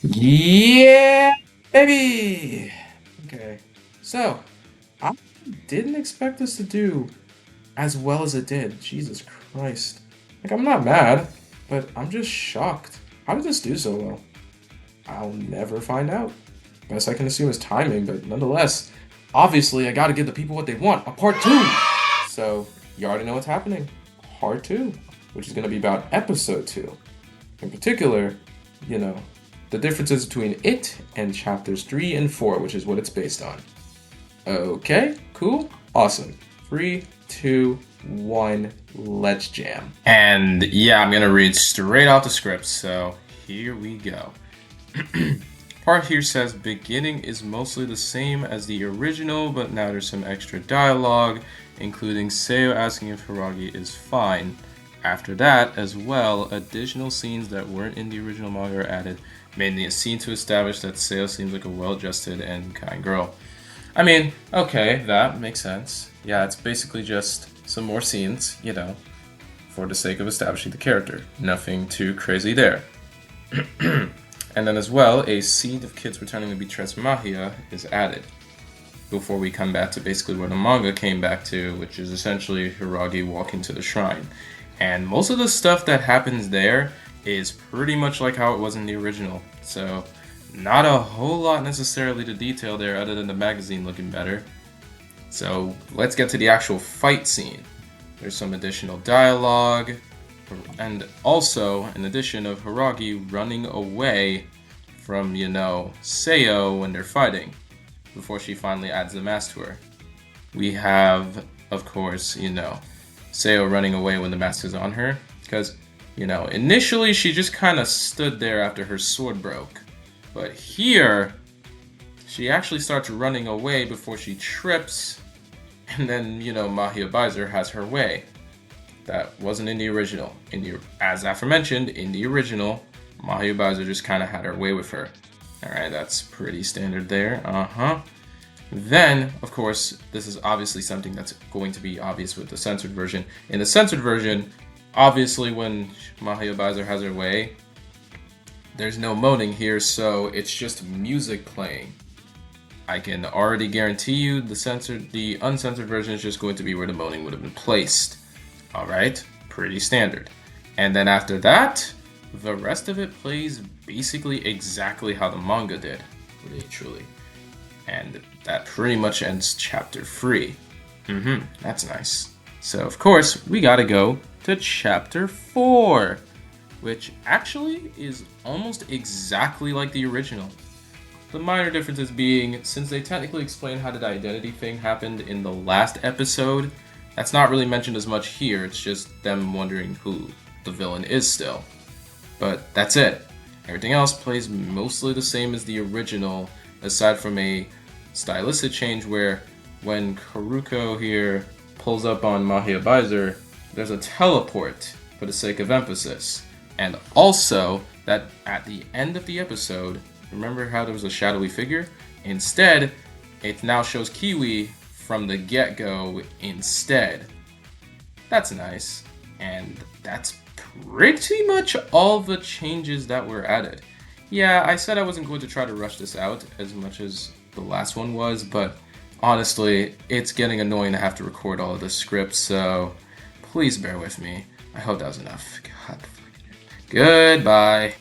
Yeah, baby. Okay, so I didn't expect this to do as well as it did. Jesus Christ. Like, I'm not mad, but I'm just shocked. How did this do so well? I'll never find out. Best I can assume is timing, but nonetheless, obviously, I gotta give the people what they want, a part two. So, you already know what's happening. Part two, which is gonna be about episode two. In particular, you know, the differences between it and chapters 3 and 4, which is what it's based on. Okay, cool, awesome. Three, two, one, let's jam. And yeah, I'm gonna read straight off the script, so here we go. Part here says beginning is mostly the same as the original, but now there's some extra dialogue, including Seo asking if Hiragi is fine. After that, as well, additional scenes that weren't in the original manga are added, mainly a scene to establish that Seo seems like a well-adjusted and kind girl. I mean, okay, that makes sense. Yeah, it's basically just some more scenes, for the sake of establishing the character. Nothing too crazy there. And then as well, a scene of kids pretending to be Tresmahia is added. Before we come back to basically where the manga came back to, which is essentially Hiragi walking to the shrine. And most of the stuff that happens there is pretty much like how it was in the original. So, not a whole lot necessarily to detail there other than the magazine looking better. So, let's get to the actual fight scene. There's some additional dialogue, and also an addition of Hiragi running away from, Seo when they're fighting, before she finally adds the mask to her. We have, of course, Seo running away when the mask is on her, because, initially she just kind of stood there after her sword broke. But here, she actually starts running away before she trips, and then, Mahou Shoujo has her way. That wasn't in the original. As aforementioned, in the original, Mahou Shoujo just kind of had her way with her. Alright, that's pretty standard there. Then, of course, this is obviously something that's going to be obvious with the censored version. In the censored version, obviously when Mahou Shoujo has her way, there's no moaning here, so it's just music playing. I can already guarantee you the uncensored version is just going to be where the moaning would have been placed. Alright, pretty standard. And then after that, the rest of it plays basically exactly how the manga did, literally. And that pretty much ends chapter 3. That's nice. So of course, we gotta go to chapter 4, which actually is almost exactly like the original. The minor differences being, since they technically explain how the identity thing happened in the last episode, that's not really mentioned as much here, it's just them wondering who the villain is still. But that's it. Everything else plays mostly the same as the original, aside from a stylistic change where when Karuko here pulls up on Mahou Shoujo, there's a teleport for the sake of emphasis. And also, that at the end of the episode, remember how there was a shadowy figure? Instead, it now shows Kiwi from the get-go instead. That's nice. And that's pretty much all the changes that were added. Yeah, I said I wasn't going to try to rush this out as much as the last one was, but honestly, it's getting annoying to have to record all of this script, so please bear with me. I hope that was enough. God. Goodbye.